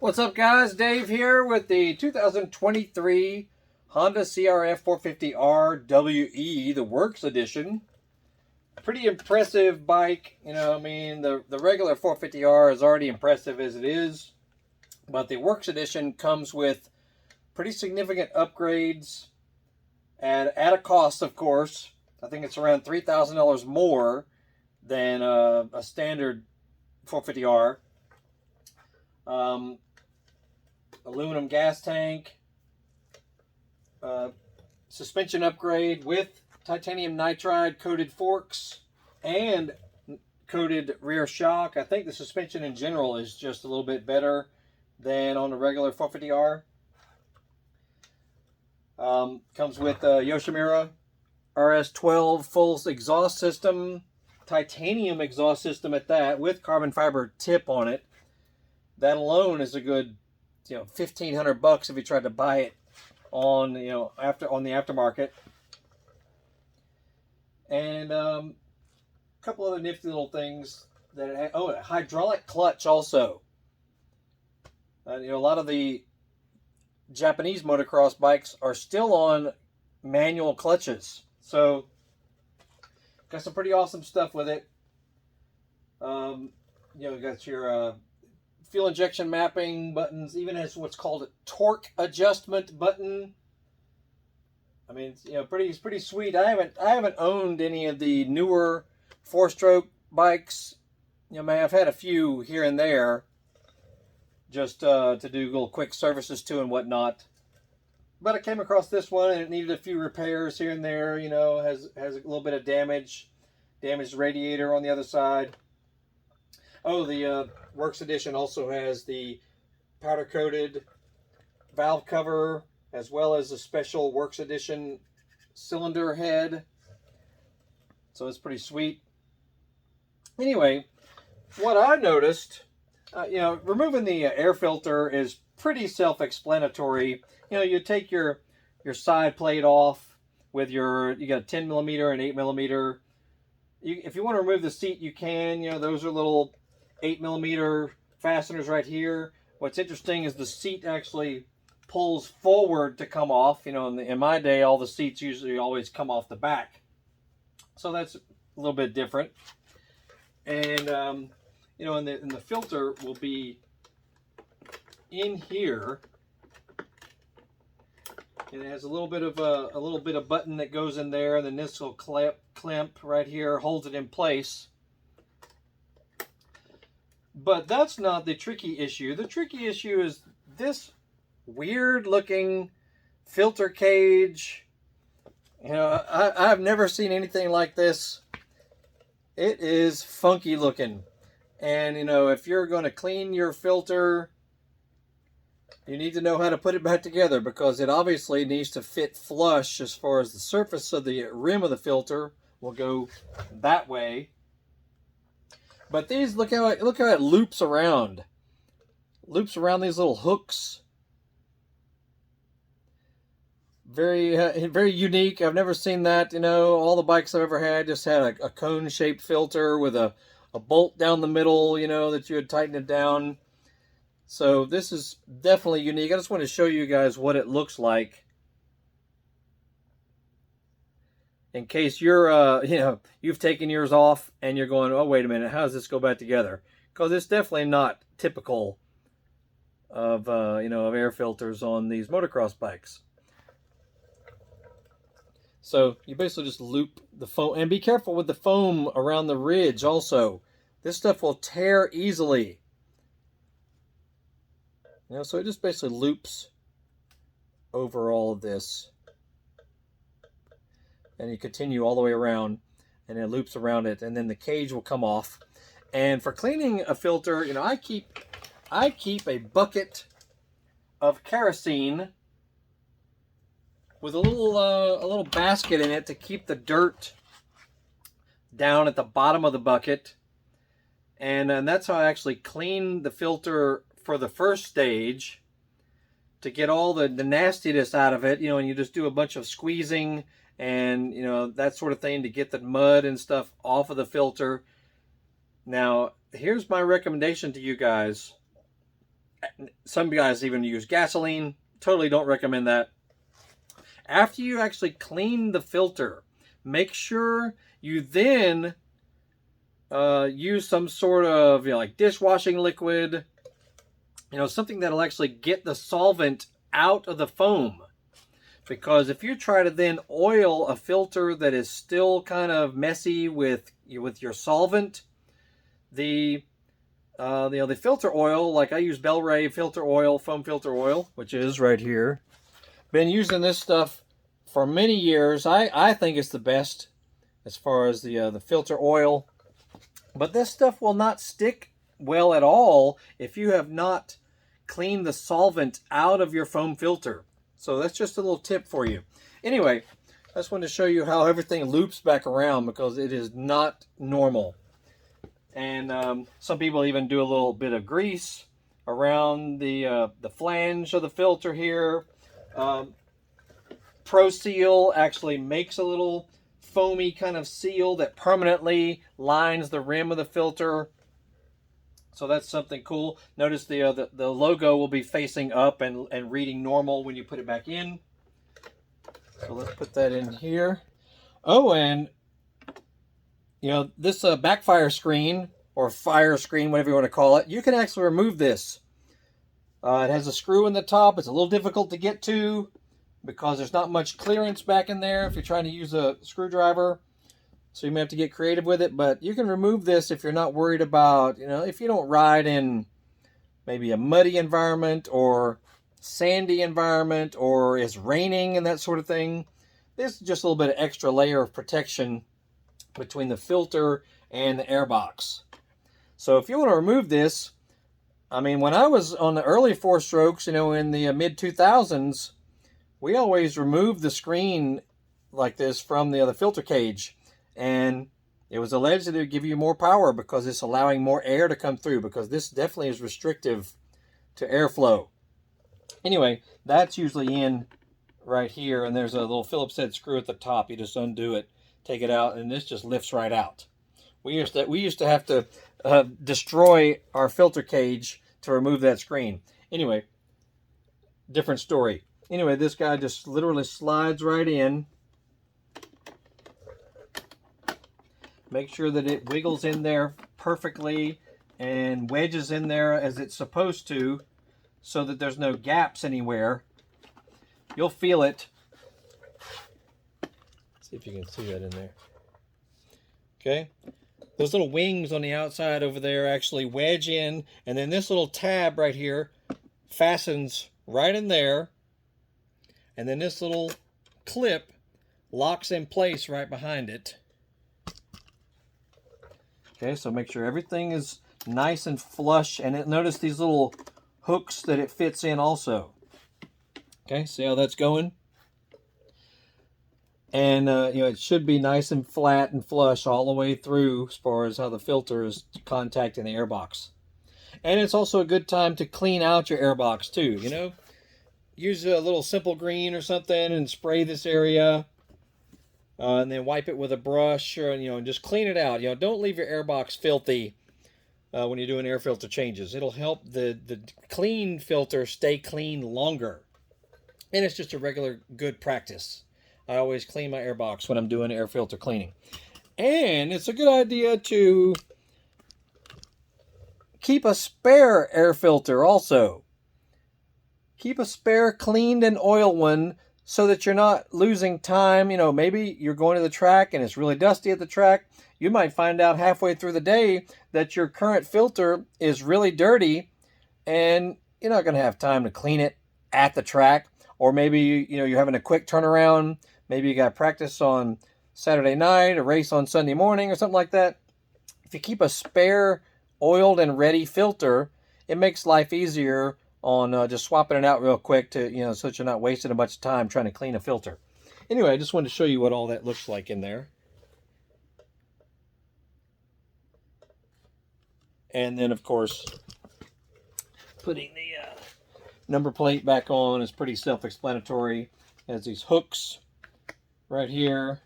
What's up, guys? Dave here with the 2023 Honda CRF450RWE, the Works Edition. Pretty impressive bike. I mean, the regular 450R is already impressive as it is, but the Works Edition comes with pretty significant upgrades at a cost, of course. I think it's around $3,000 more than a standard 450R. Aluminum gas tank, suspension upgrade with titanium nitride coated forks and coated rear shock. I think the suspension in general is just a little bit better than on the regular 450R. Comes with Yoshimura RS12 full exhaust system, titanium exhaust system at that, with carbon fiber tip on it. That alone is a good, $1,500 if you tried to buy it on, on the aftermarket. And a couple other nifty little things that it had. Oh, a hydraulic clutch also. A lot of the Japanese motocross bikes are still on manual clutches, so got some pretty awesome stuff with it. Got your fuel injection mapping buttons, even has what's called a torque adjustment button. I mean, it's pretty sweet. I haven't owned any of the newer 4-stroke bikes. I've had a few here and there, just to do little quick services to and whatnot. But I came across this one and it needed a few repairs here and there. Has a little bit of damaged radiator on the other side. Oh, the Works Edition also has the powder coated valve cover, as well as a special Works Edition cylinder head. So it's pretty sweet. Anyway, what I noticed, removing the air filter is pretty self-explanatory. You take your side plate off with you got a 10 millimeter and 8 millimeter. If you want to remove the seat, you can. Those are little 8 millimeter fasteners right here. What's interesting is the seat actually pulls forward to come off. In my day, all the seats usually always come off the back. So that's a little bit different. And, and the filter will be in here. And it has a little bit of button that goes in there, and then this will clamp right here holds it in place. But that's not the tricky issue. The tricky issue is this weird looking filter cage. I've never seen anything like this. It is funky looking. And, if you're going to clean your filter, you need to know how to put it back together, because it obviously needs to fit flush as far as the surface of the rim of the filter will go that way. But these, look how it loops around. Loops around these little hooks. Very, very unique. I've never seen that. All the bikes I've ever had just had a cone-shaped filter with a bolt down the middle, that you would tighten it down. So this is definitely unique. I just want to show you guys what it looks like, in case you're, you've taken yours off and you're going, oh, wait a minute, how does this go back together? Because it's definitely not typical of, of air filters on these motocross bikes. So you basically just loop the foam, and be careful with the foam around the ridge also. This stuff will tear easily. So it just basically loops over all of this. And you continue all the way around, and it loops around it, and then the cage will come off. And for cleaning a filter, I keep a bucket of kerosene with a little basket in it to keep the dirt down at the bottom of the bucket. And that's how I actually clean the filter for the first stage, to get all the nastiness out of it. And you just do a bunch of squeezing and that sort of thing to get the mud and stuff off of the filter. Now, here's my recommendation to you guys. Some guys even use gasoline. Totally don't recommend that. After you actually clean the filter, make sure you then use some sort of, like dishwashing liquid, something that'll actually get the solvent out of the foam. Because if you try to then oil a filter that is still kind of messy with your solvent, the filter oil, like I use Bel-Ray filter oil, foam filter oil, which is right here. Been using this stuff for many years. I think it's the best as far as the filter oil. But this stuff will not stick well at all if you have not cleaned the solvent out of your foam filter. So that's just a little tip for you. Anyway, I just wanted to show you how everything loops back around, because it is not normal. And some people even do a little bit of grease around the flange of the filter here. Pro Seal actually makes a little foamy kind of seal that permanently lines the rim of the filter. So that's something cool. Notice the logo will be facing up and reading normal when you put it back in. So let's put that in here. Oh, and this backfire screen, or fire screen, whatever you want to call it, you can actually remove this. It has a screw in the top. It's a little difficult to get to because there's not much clearance back in there if you're trying to use a screwdriver. So you may have to get creative with it, but you can remove this if you're not worried about, if you don't ride in maybe a muddy environment or sandy environment, or it's raining and that sort of thing. This is just a little bit of extra layer of protection between the filter and the airbox. So if you want to remove this, when I was on the early 4-strokes, in the mid-2000s, we always removed the screen like this from the filter cage. And it was alleged that it would give you more power because it's allowing more air to come through, because this definitely is restrictive to airflow. Anyway, that's usually in right here, and there's a little Phillips head screw at the top. You just undo it, take it out, and this just lifts right out. We used to have to destroy our filter cage to remove that screen. Anyway, different story. Anyway, this guy just literally slides right in. Make sure that it wiggles in there perfectly and wedges in there as it's supposed to, so that there's no gaps anywhere. You'll feel it. See if you can see that in there. Okay. Those little wings on the outside over there actually wedge in, and then this little tab right here fastens right in there, and then this little clip locks in place right behind it. Okay, so make sure everything is nice and flush, and notice these little hooks that it fits in also. Okay, see how that's going? And it should be nice and flat and flush all the way through as far as how the filter is contacting the airbox. And it's also a good time to clean out your airbox too, Use a little simple green or something and spray this area. And then wipe it with a brush, or and just clean it out. Don't leave your airbox filthy when you're doing air filter changes. It'll help the clean filter stay clean longer. And it's just a regular good practice. I always clean my airbox when I'm doing air filter cleaning. And it's a good idea to keep a spare air filter also. Keep a spare cleaned and oiled one, so that you're not losing time. Maybe you're going to the track and it's really dusty at the track. You might find out halfway through the day that your current filter is really dirty, and you're not going to have time to clean it at the track. Or maybe you're having a quick turnaround. Maybe you got practice on Saturday night, a race on Sunday morning, or something like that. If you keep a spare oiled and ready filter, it makes life easier on just swapping it out real quick to, so that you're not wasting a bunch of time trying to clean a filter. Anyway, I just wanted to show you what all that looks like in there. And then, of course, putting the number plate back on is pretty self-explanatory. It has these hooks right here.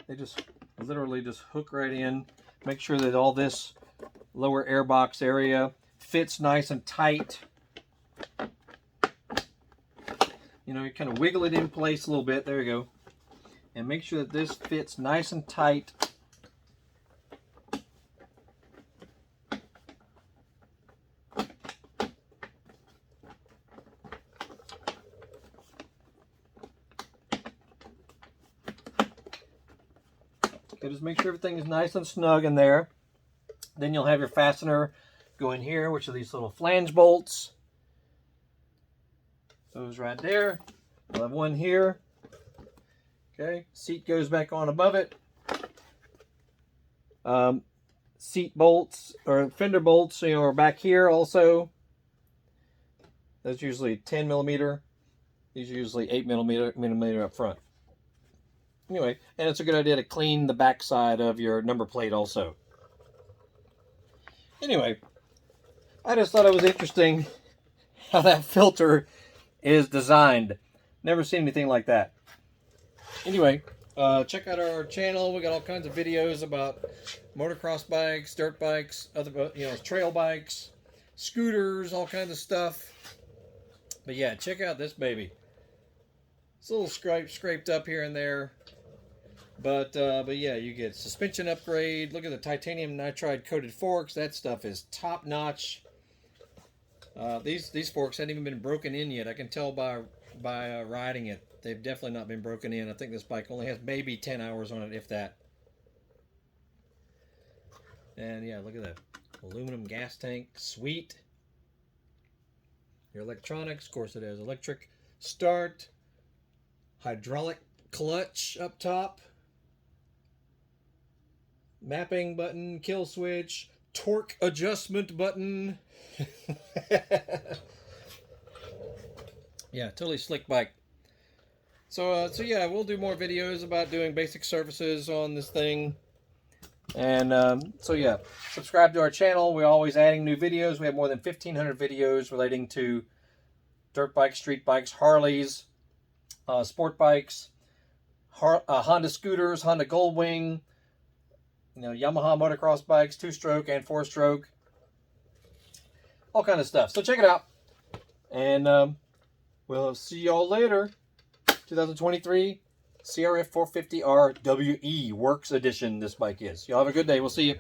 They just literally just hook right in. Make sure that all this lower airbox area. Fits nice and tight. You know, you kind of wiggle it in place a little bit. There you go. And make sure that this fits nice and tight. Okay, just make sure everything is nice and snug in there. Then you'll have your fastener go in here, which are these little flange bolts. Those right there. We'll have one here. Okay, seat goes back on above it. Seat bolts or fender bolts, you know, are back here also. That's usually 10 millimeter. These are usually 8 millimeter up front. Anyway, and it's a good idea to clean the back side of your number plate also. Anyway, I just thought it was interesting how that filter is designed. Never seen anything like that. Anyway, check out our channel. We got all kinds of videos about motocross bikes, dirt bikes, other, you know, trail bikes, scooters, all kinds of stuff. But yeah, check out this baby. It's a little scraped up here and there. But yeah, you get suspension upgrade. Look at the titanium nitride coated forks. That stuff is top notch. These forks hadn't even been broken in yet. I can tell by riding it. They've definitely not been broken in. I think this bike only has maybe 10 hours on it, if that. And yeah, look at that aluminum gas tank. Sweet. Your electronics, of course, it has electric start, hydraulic clutch up top, mapping button, kill switch, torque adjustment button. Yeah, totally slick bike. So yeah, we'll do more videos about doing basic services on this thing. And so yeah, subscribe to our channel. We're always adding new videos. We have more than 1,500 videos relating to dirt bikes, street bikes, Harleys, sport bikes, Honda scooters, Honda Goldwing, you know, Yamaha motocross bikes, 2-stroke and 4-stroke, all kind of stuff. So check it out, and we'll see y'all later. 2023 CRF450RWE Works Edition. This bike is. Y'all have a good day. We'll see you.